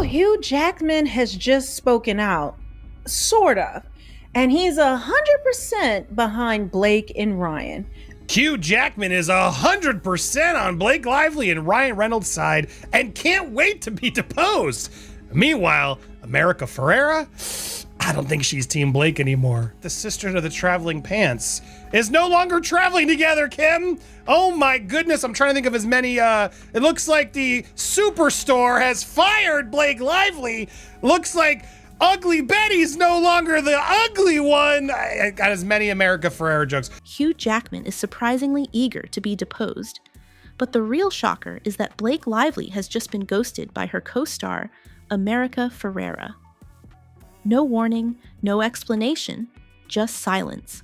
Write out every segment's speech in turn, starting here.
Hugh Jackman has just spoken out, sort of, and he's 100% behind Blake and Ryan. Hugh Jackman is 100% on Blake Lively and Ryan Reynolds' side and can't wait to be deposed. Meanwhile, America Ferrera, I don't think she's Team Blake anymore. The sister of the traveling pants is no longer traveling together, Kim. Oh my goodness, I'm trying to think of as many, it looks like the Superstore has fired Blake Lively. Looks like Ugly Betty's no longer the ugly one. I got as many America Ferrera jokes. Hugh Jackman is surprisingly eager to be deposed. But the real shocker is that Blake Lively has just been ghosted by her co-star, America Ferrera. No warning, no explanation, just silence.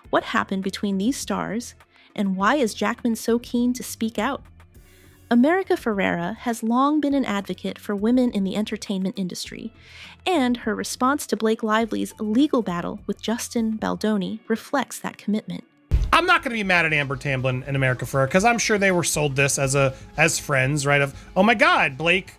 What happened between these stars, and why is Jackman so keen to speak out? America Ferrera has long been an advocate for women in the entertainment industry, and her response to Blake Lively's legal battle with Justin Baldoni reflects that commitment. I'm not going to be mad at Amber Tamblyn and America Ferrera because I'm sure they were sold this as friends, right? Of, oh my God, Blake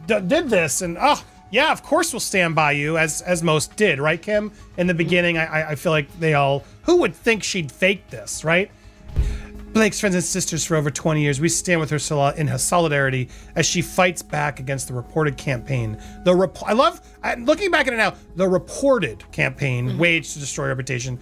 did this, and oh yeah, of course we'll stand by you, as most did, right, Kim? In the beginning, I feel like they all, who would think she'd fake this, right? Blake's friends and sisters for over 20 years. We stand with her in her solidarity as she fights back against the reported campaign. Looking back at it now, the reported campaign waged to destroy her reputation.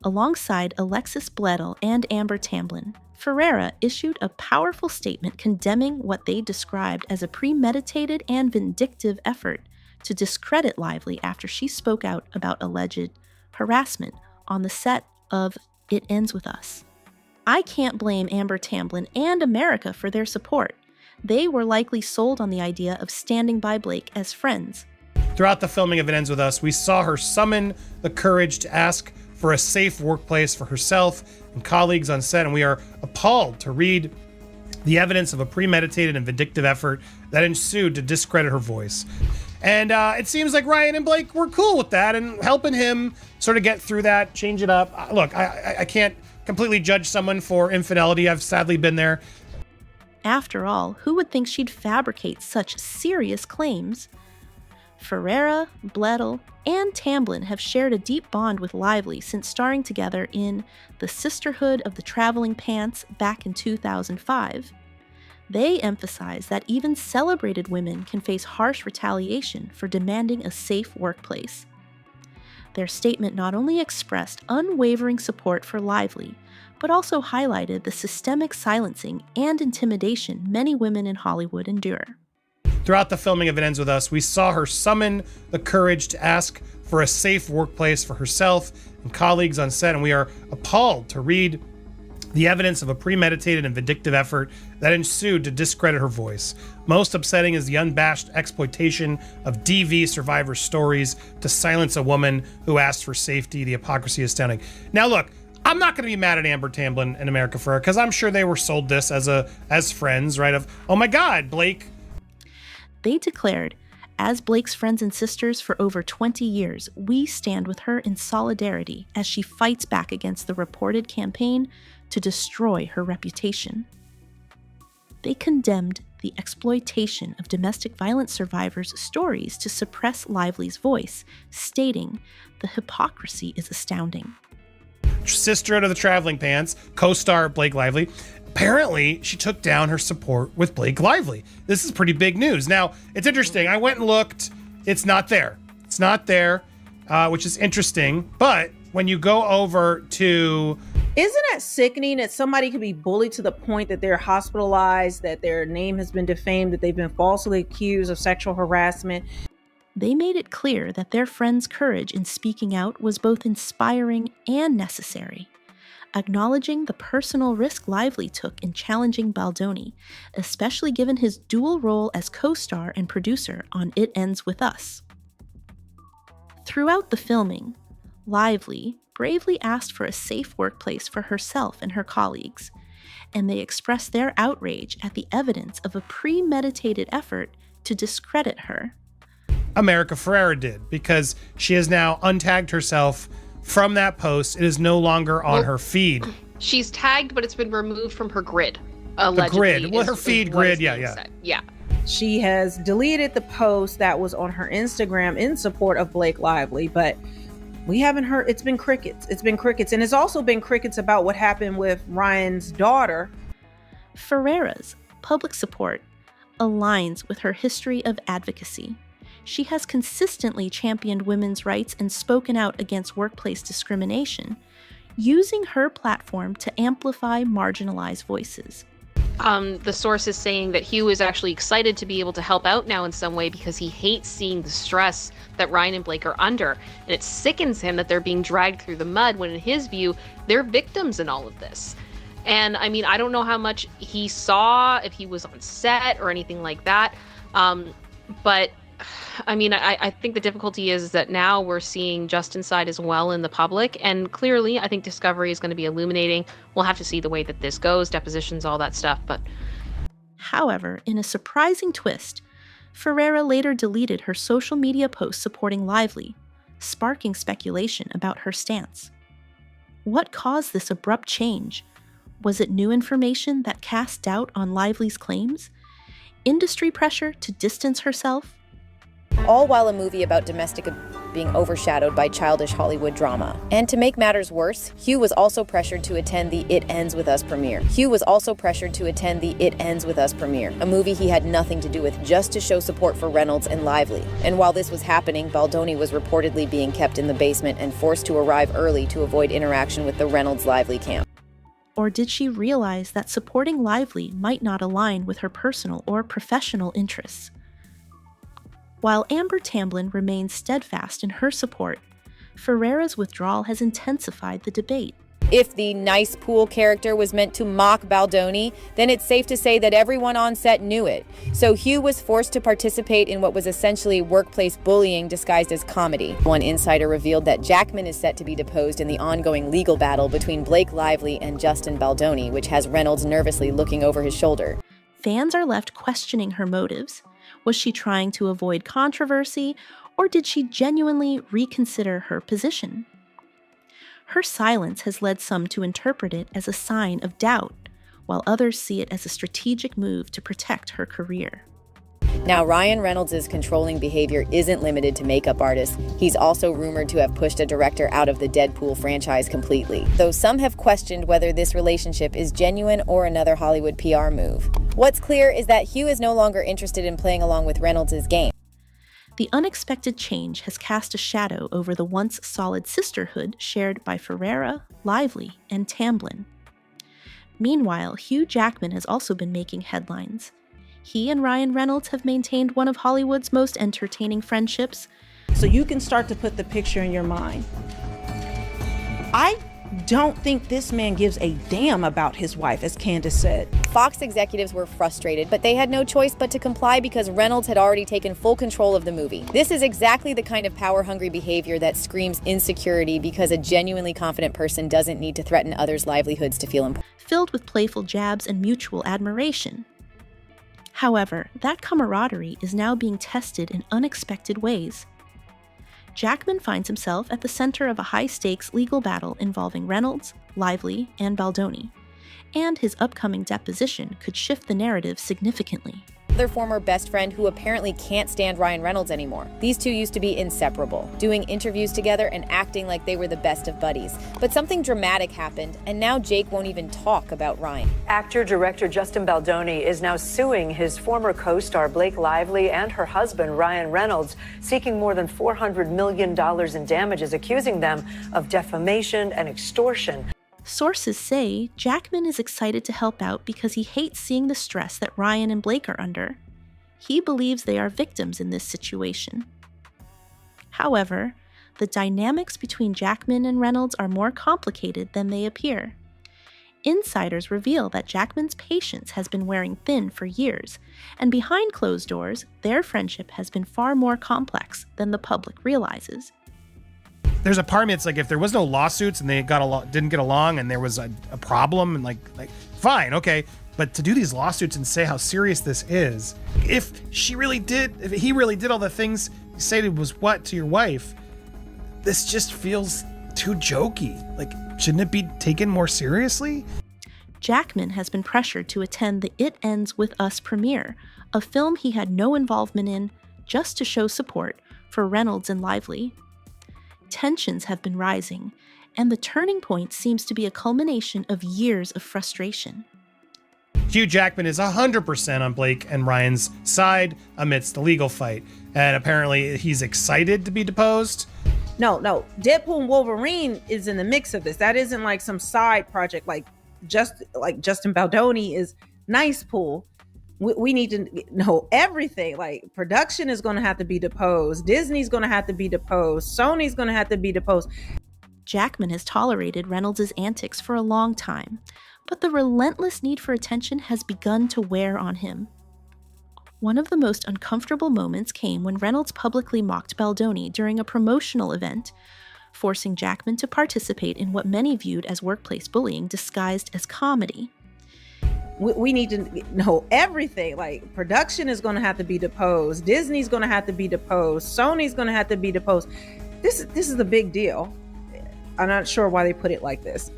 Alongside Alexis Bledel and Amber Tamblyn, Ferrera issued a powerful statement condemning what they described as a premeditated and vindictive effort to discredit Lively after she spoke out about alleged harassment on the set of It Ends With Us. I can't blame Amber Tamblyn and America for their support. They were likely sold on the idea of standing by Blake as friends. Throughout the filming of It Ends With Us, we saw her summon the courage to ask for a safe workplace for herself and colleagues on set, and we are appalled to read the evidence of a premeditated and vindictive effort that ensued to discredit her voice. And it seems like Ryan and Blake were cool with that and helping him sort of get through that, change it up. Look, I can't completely judge someone for infidelity. I've sadly been there. After all, who would think she'd fabricate such serious claims? Ferrera, Bledel, and Tamblyn have shared a deep bond with Lively since starring together in The Sisterhood of the Traveling Pants back in 2005. They emphasize that even celebrated women can face harsh retaliation for demanding a safe workplace. Their statement not only expressed unwavering support for Lively, but also highlighted the systemic silencing and intimidation many women in Hollywood endure. Throughout the filming of It Ends With Us, we saw her summon the courage to ask for a safe workplace for herself and colleagues on set, and we are appalled to read the evidence of a premeditated and vindictive effort that ensued to discredit her voice. Most upsetting is the unabashed exploitation of DV survivor stories to silence a woman who asked for safety. The hypocrisy is astounding. Now look, I'm not going to be mad at Amber Tamblyn and America Ferrera because I'm sure they were sold this as friends, right? Of, oh my God, Blake. They declared, as Blake's friends and sisters for over 20 years, we stand with her in solidarity as she fights back against the reported campaign to destroy her reputation. They condemned the exploitation of domestic violence survivors' stories to suppress Lively's voice, stating, "The hypocrisy is astounding." Sister of the Traveling Pants, co-star Blake Lively. Apparently, she took down her support with Blake Lively. This is pretty big news. Now, it's interesting. I went and looked. It's not there. It's not there, which is interesting. But when you go over to... Isn't it sickening that somebody could be bullied to the point that they're hospitalized, that their name has been defamed, that they've been falsely accused of sexual harassment? They made it clear that their friend's courage in speaking out was both inspiring and necessary, acknowledging the personal risk Lively took in challenging Baldoni, especially given his dual role as co-star and producer on It Ends With Us. Throughout the filming, Lively bravely asked for a safe workplace for herself and her colleagues, and they expressed their outrage at the evidence of a premeditated effort to discredit her. America Ferrera did, because she has now untagged herself from that post. It is no longer on her feed. She's tagged, but it's been removed from her grid. Allegedly, the grid. Well, her feed grid, yeah. Yeah. She has deleted the post that was on her Instagram in support of Blake Lively, but we haven't heard. It's been crickets. It's been crickets. And it's also been crickets about what happened with Ryan's daughter. Ferrera's public support aligns with her history of advocacy. She has consistently championed women's rights and spoken out against workplace discrimination, using her platform to amplify marginalized voices. The source is saying that Hugh is actually excited to be able to help out now in some way because he hates seeing the stress that Ryan and Blake are under. And it sickens him that they're being dragged through the mud when, in his view, they're victims in all of this. And I mean, I don't know how much he saw, if he was on set or anything like that. But I mean, I think the difficulty is that now we're seeing Justin's side as well in the public. And clearly, I think Discovery is going to be illuminating. We'll have to see the way that this goes, depositions, all that stuff. But however, in a surprising twist, Ferrera later deleted her social media post supporting Lively, sparking speculation about her stance. What caused this abrupt change? Was it new information that cast doubt on Lively's claims? Industry pressure to distance herself? All while a movie about domestic being overshadowed by childish Hollywood drama. And to make matters worse, Hugh was also pressured to attend the It Ends With Us premiere. A movie he had nothing to do with, just to show support for Reynolds and Lively. And while this was happening, Baldoni was reportedly being kept in the basement and forced to arrive early to avoid interaction with the Reynolds-Lively camp. Or did she realize that supporting Lively might not align with her personal or professional interests? While Amber Tamblyn remains steadfast in her support, Ferrera's withdrawal has intensified the debate. If the nice pool character was meant to mock Baldoni, then it's safe to say that everyone on set knew it. So Hugh was forced to participate in what was essentially workplace bullying disguised as comedy. One insider revealed that Jackman is set to be deposed in the ongoing legal battle between Blake Lively and Justin Baldoni, which has Reynolds nervously looking over his shoulder. Fans are left questioning her motives. Was she trying to avoid controversy, or did she genuinely reconsider her position? Her silence has led some to interpret it as a sign of doubt, while others see it as a strategic move to protect her career. Now, Ryan Reynolds' controlling behavior isn't limited to makeup artists. He's also rumored to have pushed a director out of the Deadpool franchise completely, though some have questioned whether this relationship is genuine or another Hollywood PR move. What's clear is that Hugh is no longer interested in playing along with Reynolds' game. The unexpected change has cast a shadow over the once solid sisterhood shared by Ferrera, Lively, and Tamblyn. Meanwhile, Hugh Jackman has also been making headlines. He and Ryan Reynolds have maintained one of Hollywood's most entertaining friendships. So you can start to put the picture in your mind. I don't think this man gives a damn about his wife, as Candace said. Fox executives were frustrated, but they had no choice but to comply because Reynolds had already taken full control of the movie. This is exactly the kind of power-hungry behavior that screams insecurity, because a genuinely confident person doesn't need to threaten others' livelihoods to feel important. Filled with playful jabs and mutual admiration. However, that camaraderie is now being tested in unexpected ways. Jackman finds himself at the center of a high-stakes legal battle involving Reynolds, Lively, and Baldoni, and his upcoming deposition could shift the narrative significantly. Their former best friend who apparently can't stand Ryan Reynolds anymore. These two used to be inseparable, doing interviews together and acting like they were the best of buddies. But something dramatic happened, and now Jake won't even talk about Ryan. Actor-director Justin Baldoni is now suing his former co-star Blake Lively and her husband Ryan Reynolds, seeking more than $400 million in damages, accusing them of defamation and extortion. Sources say Jackman is excited to help out because he hates seeing the stress that Ryan and Blake are under. He believes they are victims in this situation. However, the dynamics between Jackman and Reynolds are more complicated than they appear. Insiders reveal that Jackman's patience has been wearing thin for years, and behind closed doors, their friendship has been far more complex than the public realizes. There's a part of me, it's like, if there was no lawsuits and they didn't get along and there was a problem, and like fine, okay. But to do these lawsuits and say how serious this is, if he really did all the things you say it was to your wife, this just feels too jokey. Like, shouldn't it be taken more seriously? Jackman has been pressured to attend the It Ends With Us premiere, a film he had no involvement in, just to show support for Reynolds and Lively. Tensions have been rising, and the turning point seems to be a culmination of years of frustration. Hugh Jackman is 100% on Blake and Ryan's side amidst the legal fight, and apparently he's excited to be deposed. No, Deadpool and Wolverine is in the mix of this. That isn't like some side project like Justin Baldoni is Nice Pool. We need to know everything. Like, production is going to have to be deposed. Disney's going to have to be deposed. Sony's going to have to be deposed. Jackman has tolerated Reynolds' antics for a long time, but the relentless need for attention has begun to wear on him. One of the most uncomfortable moments came when Reynolds publicly mocked Baldoni during a promotional event, forcing Jackman to participate in what many viewed as workplace bullying disguised as comedy. We need to know everything. Like, production is going to have to be deposed. Disney's going to have to be deposed. Sony's going to have to be deposed. This is a big deal. I'm not sure why they put it like this.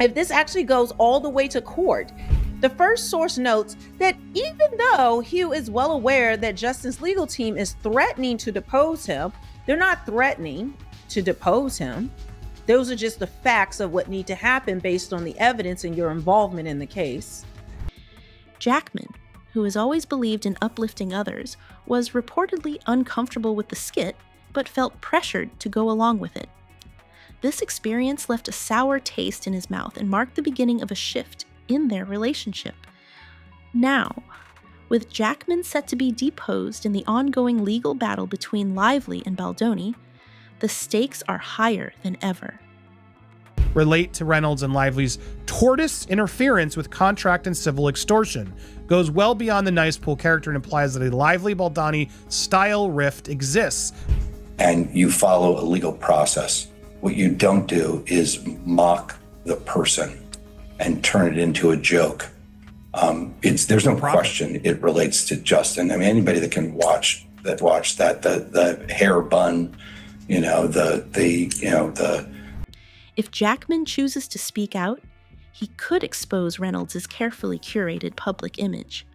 If this actually goes all the way to court, the first source notes that even though Hugh is well aware that Justin's legal team is threatening to depose him, they're not threatening to depose him. Those are just the facts of what need to happen based on the evidence and your involvement in the case. Jackman, who has always believed in uplifting others, was reportedly uncomfortable with the skit, but felt pressured to go along with it. This experience left a sour taste in his mouth and marked the beginning of a shift in their relationship. Now, with Jackman set to be deposed in the ongoing legal battle between Lively and Baldoni, the stakes are higher than ever. Relate to Reynolds and Lively's tortoise interference with contract and civil extortion. Goes well beyond the Nice Pool character and implies that a Lively Baldoni style rift exists. And you follow a legal process. What you don't do is mock the person and turn it into a joke. There's no question it relates to Justin. I mean, anybody that can watch that, the hair bun, If Jackman chooses to speak out, he could expose Reynolds' carefully curated public image.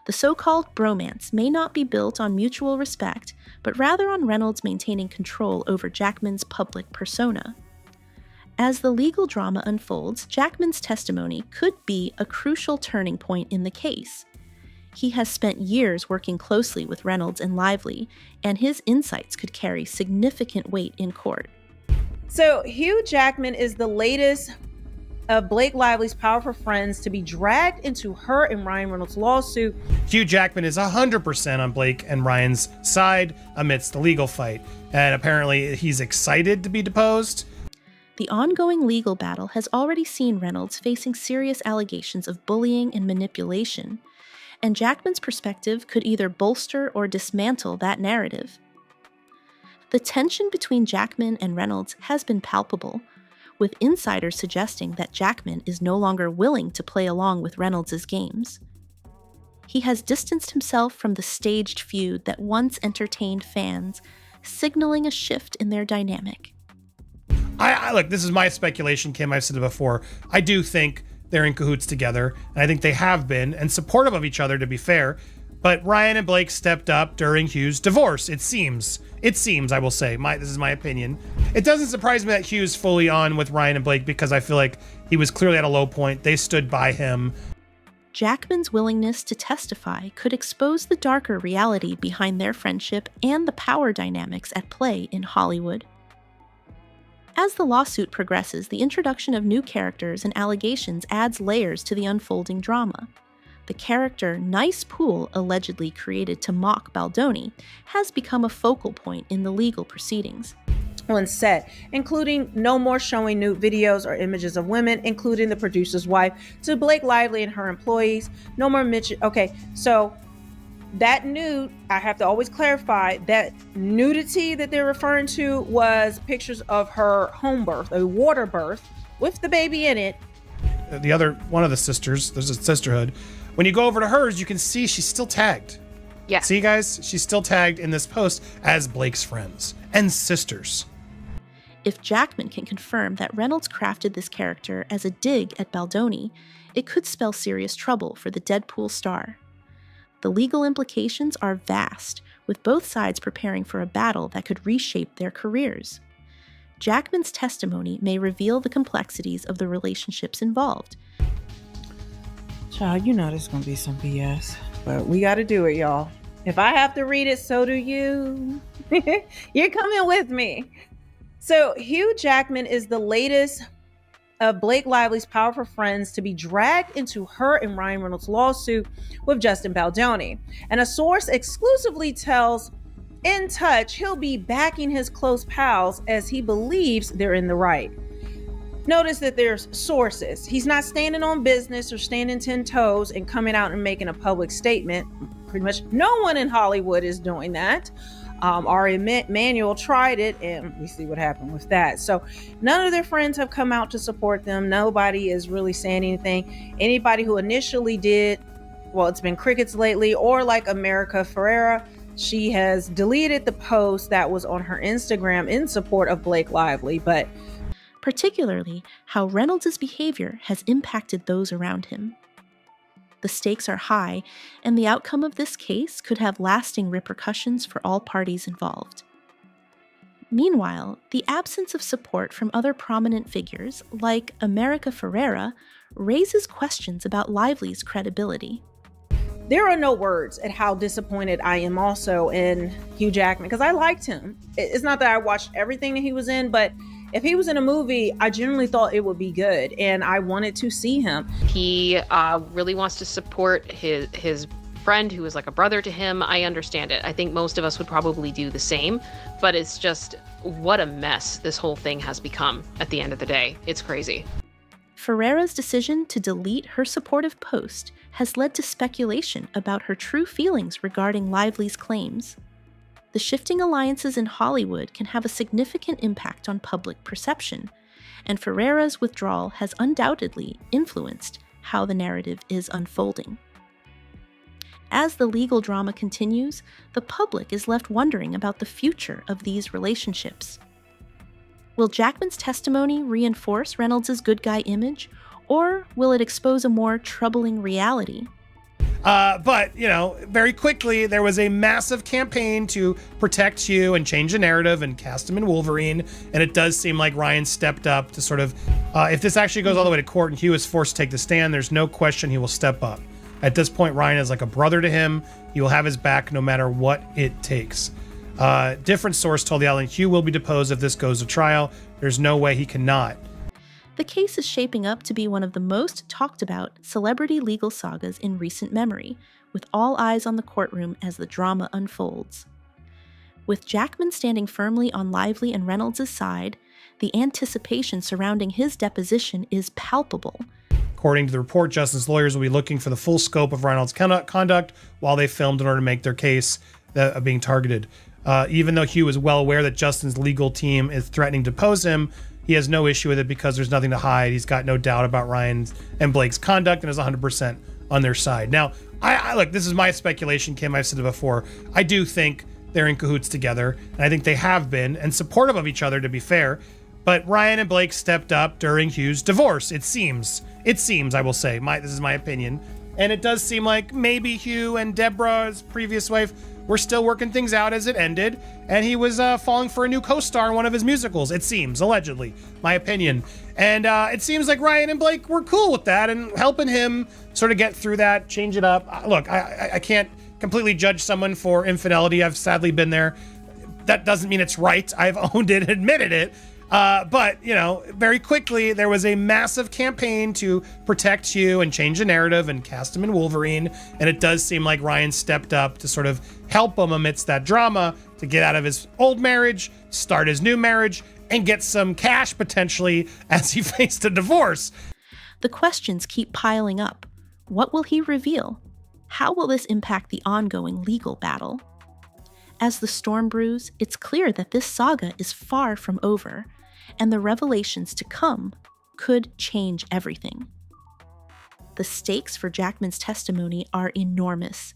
The so-called bromance may not be built on mutual respect, but rather on Reynolds maintaining control over Jackman's public persona. As the legal drama unfolds, Jackman's testimony could be a crucial turning point in the case. He has spent years working closely with Reynolds and Lively, and his insights could carry significant weight in court. So Hugh Jackman is the latest of Blake Lively's powerful friends to be dragged into her and Ryan Reynolds' lawsuit. Hugh Jackman is 100% on Blake and Ryan's side amidst the legal fight, and apparently he's excited to be deposed. The ongoing legal battle has already seen Reynolds facing serious allegations of bullying and manipulation, and Jackman's perspective could either bolster or dismantle that narrative. The tension between Jackman and Reynolds has been palpable, with insiders suggesting that Jackman is no longer willing to play along with Reynolds' games. He has distanced himself from the staged feud that once entertained fans, signaling a shift in their dynamic. Look, this is my speculation, Kim. I've said it before. I do think they're in cahoots together, and I think they have been, and supportive of each other, to be fair. But Ryan and Blake stepped up during Hugh's divorce, it seems. I will say. This is my opinion. It doesn't surprise me that Hugh's fully on with Ryan and Blake because I feel like he was clearly at a low point. They stood by him. Jackman's willingness to testify could expose the darker reality behind their friendship and the power dynamics at play in Hollywood. As the lawsuit progresses, the introduction of new characters and allegations adds layers to the unfolding drama. The character Nice Pool, allegedly created to mock Baldoni, has become a focal point in the legal proceedings. On set, including no more showing nude videos or images of women, including the producer's wife, to Blake Lively and her employees. No more mention. Okay, so that nude, I have to always clarify that nudity that they're referring to was pictures of her home birth, a water birth with the baby in it. One of the sisters, there's a sisterhood. When you go over to hers, you can see she's still tagged. Yeah. See, guys? She's still tagged in this post as Blake's friends and sisters. If Jackman can confirm that Reynolds crafted this character as a dig at Baldoni, it could spell serious trouble for the Deadpool star. The legal implications are vast, with both sides preparing for a battle that could reshape their careers. Jackman's testimony may reveal the complexities of the relationships involved. Child, you know there's gonna be some BS, but we gotta do it, y'all. If I have to read it, so do you. You're coming with me. So Hugh Jackman is the latest of Blake Lively's powerful friends to be dragged into her and Ryan Reynolds' lawsuit with Justin Baldoni. And a source exclusively tells In Touch he'll be backing his close pals as he believes they're in the right. Notice that there's sources. He's not standing on business or standing 10 toes and coming out and making a public statement. Pretty much no one in Hollywood is doing that. Ari Emanuel tried it, and we see what happened with that. So none of their friends have come out to support them. Nobody is really saying anything. Anybody who initially did, well, it's been crickets lately, or like America Ferrera, she has deleted the post that was on her Instagram in support of Blake Lively, but particularly how Reynolds' behavior has impacted those around him. The stakes are high, and the outcome of this case could have lasting repercussions for all parties involved. Meanwhile, the absence of support from other prominent figures, like America Ferrera, raises questions about Lively's credibility. There are no words at how disappointed I am also in Hugh Jackman, because I liked him. It's not that I watched everything that he was in, but if he was in a movie, I generally thought it would be good, and I wanted to see him. He really wants to support his friend who is like a brother to him. I understand it. I think most of us would probably do the same, but it's just what a mess this whole thing has become at the end of the day. It's crazy. Ferrera's decision to delete her supportive post has led to speculation about her true feelings regarding Lively's claims. The shifting alliances in Hollywood can have a significant impact on public perception, and Ferrera's withdrawal has undoubtedly influenced how the narrative is unfolding. As the legal drama continues, the public is left wondering about the future of these relationships. Will Jackman's testimony reinforce Reynolds' good guy image, or will it expose a more troubling reality? But, very quickly, there was a massive campaign to protect Hugh and change the narrative and cast him in Wolverine. And it does seem like Ryan stepped up to sort of, if this actually goes all the way to court and Hugh is forced to take the stand, there's no question he will step up. At this point, Ryan is like a brother to him. He will have his back no matter what it takes. Different source told the outlet Hugh will be deposed if this goes to trial. There's no way he cannot. The case is shaping up to be one of the most talked about celebrity legal sagas in recent memory, with all eyes on the courtroom as the drama unfolds. With Jackman standing firmly on Lively and Reynolds' side, the anticipation surrounding his deposition is palpable. According to the report, Justin's lawyers will be looking for the full scope of Reynolds' conduct while they filmed in order to make their case of being targeted. Even though Hugh is well aware that Justin's legal team is threatening to depose him, he has no issue with it because there's nothing to hide. He's got no doubt about Ryan's and Blake's conduct and is 100% on their side. Now, I look, this is my speculation, Kim. I've said it before. I do think they're in cahoots together, and I think they have been, and supportive of each other, to be fair. But Ryan and Blake stepped up during Hugh's divorce, it seems. I will say. This is my opinion. And it does seem like maybe Hugh and Deborah's previous wife were still working things out as it ended, and he was falling for a new co-star in one of his musicals, it seems, allegedly, my opinion. And it seems like Ryan and Blake were cool with that and helping him sort of get through that, change it up. Look, I can't completely judge someone for infidelity. I've sadly been there. That doesn't mean it's right. I've owned it, admitted it. But, very quickly, there was a massive campaign to protect Hugh and change the narrative and cast him in Wolverine. And it does seem like Ryan stepped up to sort of help him amidst that drama to get out of his old marriage, start his new marriage, and get some cash potentially as he faced a divorce. The questions keep piling up. What will he reveal? How will this impact the ongoing legal battle? As the storm brews, it's clear that this saga is far from over, and the revelations to come could change everything. The stakes for Jackman's testimony are enormous.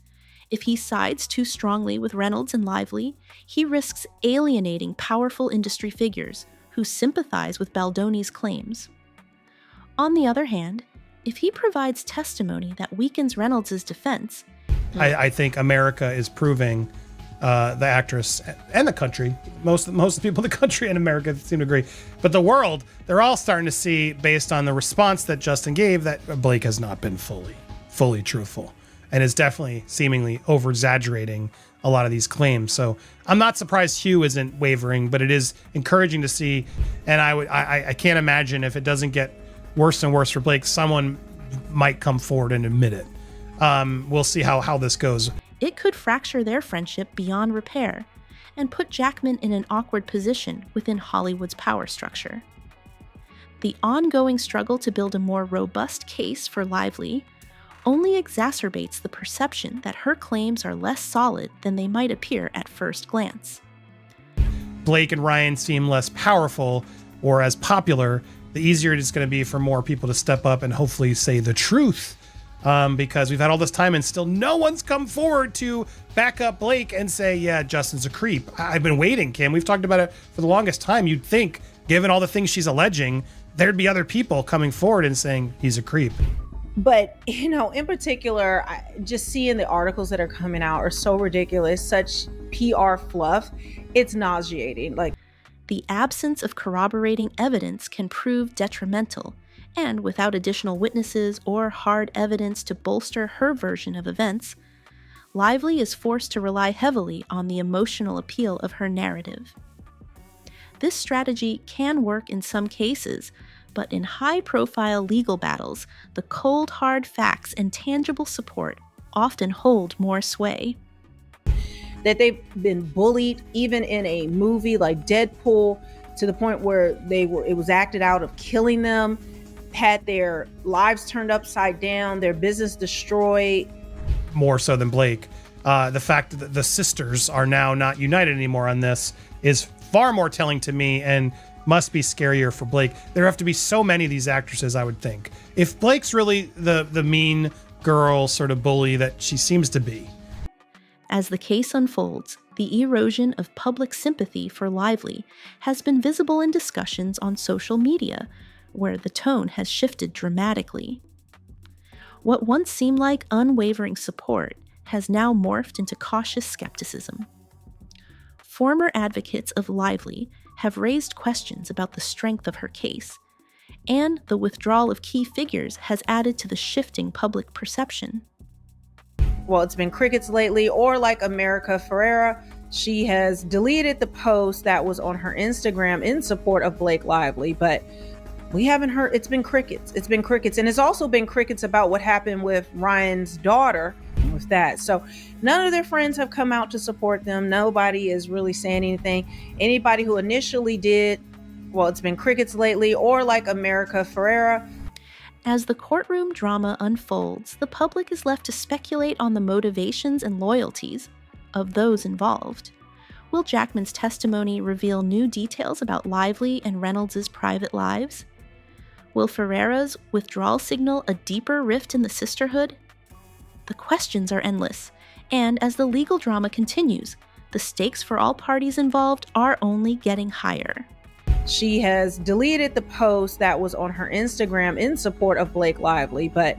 If he sides too strongly with Reynolds and Lively, he risks alienating powerful industry figures who sympathize with Baldoni's claims. On the other hand, If he provides testimony that weakens Reynolds' defense, I think America is proving, the actress and the country, most of the people in the country and America seem to agree, but the world, they're all starting to see, based on the response that Justin gave, that Blake has not been fully truthful and is definitely seemingly over exaggerating a lot of these claims. So I'm not surprised Hugh isn't wavering, but it is encouraging to see. And I can't imagine if it doesn't get worse and worse for Blake, someone might come forward and admit it. We'll see how this goes. it could fracture their friendship beyond repair and put Jackman in an awkward position within Hollywood's power structure. The ongoing struggle to build a more robust case for Lively only exacerbates the perception that her claims are less solid than they might appear at first glance. Blake and Ryan seem less powerful or as popular, the easier it is going to be for more people to step up and hopefully say the truth. Because we've had all this time and still no one's come forward to back up Blake and say, yeah, Justin's a creep. I've been waiting, Kim. We've talked about it for the longest time. You'd think, given all the things she's alleging, there'd be other people coming forward and saying he's a creep. But, you know, in particular, just seeing the articles that are coming out are so ridiculous, such PR fluff. It's nauseating. Like, the absence of corroborating evidence can prove detrimental, and without additional witnesses or hard evidence to bolster her version of events, Lively is forced to rely heavily on the emotional appeal of her narrative. This strategy can work in some cases, but in high-profile legal battles, the cold, hard facts and tangible support often hold more sway. that they've been bullied, even in a movie like Deadpool, to the point where it was acted out of killing them, had their lives turned upside down, their business destroyed. More so than Blake. The fact that the sisters are now not united anymore on this is far more telling to me and must be scarier for Blake. There have to be so many of these actresses, I would think. If Blake's really the mean girl sort of bully that she seems to be. As the case unfolds, the erosion of public sympathy for Lively has been visible in discussions on social media, where the tone has shifted dramatically. What once seemed like unwavering support has now morphed into cautious skepticism. Former advocates of Lively have raised questions about the strength of her case, and the withdrawal of key figures has added to the shifting public perception. Well, it's been crickets lately, or like America Ferrera, she has deleted the post that was on her Instagram in support of Blake Lively, but we haven't heard. It's been crickets. It's been crickets. And it's also been crickets about what happened with Ryan's daughter with that. So none of their friends have come out to support them. Nobody is really saying anything. Anybody who initially did, well, it's been crickets lately, or like America Ferrera. As the courtroom drama unfolds, the public is left to speculate on the motivations and loyalties of those involved. Will Jackman's testimony reveal new details about Lively and Reynolds' private lives? Will Ferrera's withdrawal signal a deeper rift in the sisterhood? The questions are endless, and as the legal drama continues, the stakes for all parties involved are only getting higher. She has deleted the post that was on her Instagram in support of Blake Lively, but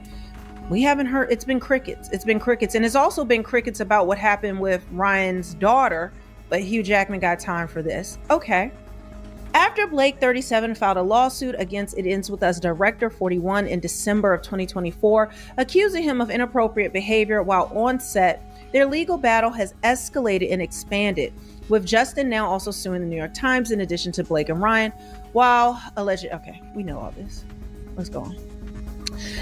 we haven't heard. It's been crickets. It's been crickets. And it's also been crickets about what happened with Ryan's daughter, but Hugh Jackman got time for this. Okay. After Blake, 37, filed a lawsuit against It Ends With Us director 41 in December of 2024, accusing him of inappropriate behavior while on set, their legal battle has escalated and expanded, with Justin now also suing the New York Times in addition to Blake and Ryan, while alleged. Okay, we know all this. Let's go on.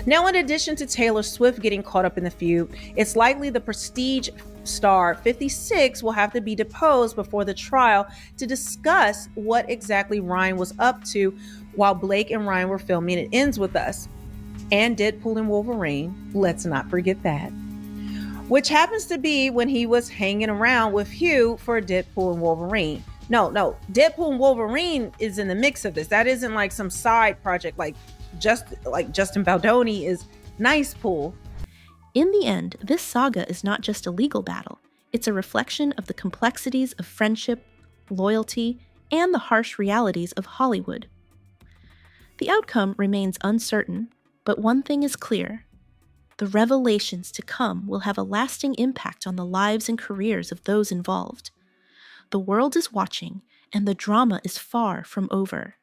Now, in addition to Taylor Swift getting caught up in the feud, it's likely the Prestige star 56 will have to be deposed before the trial to discuss what exactly Ryan was up to while Blake and Ryan were filming It Ends With Us. And Deadpool and Wolverine, let's not forget that. Which happens to be when he was hanging around with Hugh for Deadpool and Wolverine. No, Deadpool and Wolverine is in the mix of this. That isn't like some side project like Justin Baldoni is Nice Pool. In the end, this saga is not just a legal battle. It's a reflection of the complexities of friendship, loyalty, and the harsh realities of Hollywood. The outcome remains uncertain, But one thing is clear. The revelations to come will have a lasting impact on the lives and careers of those involved. The world is watching, and the drama is far from over.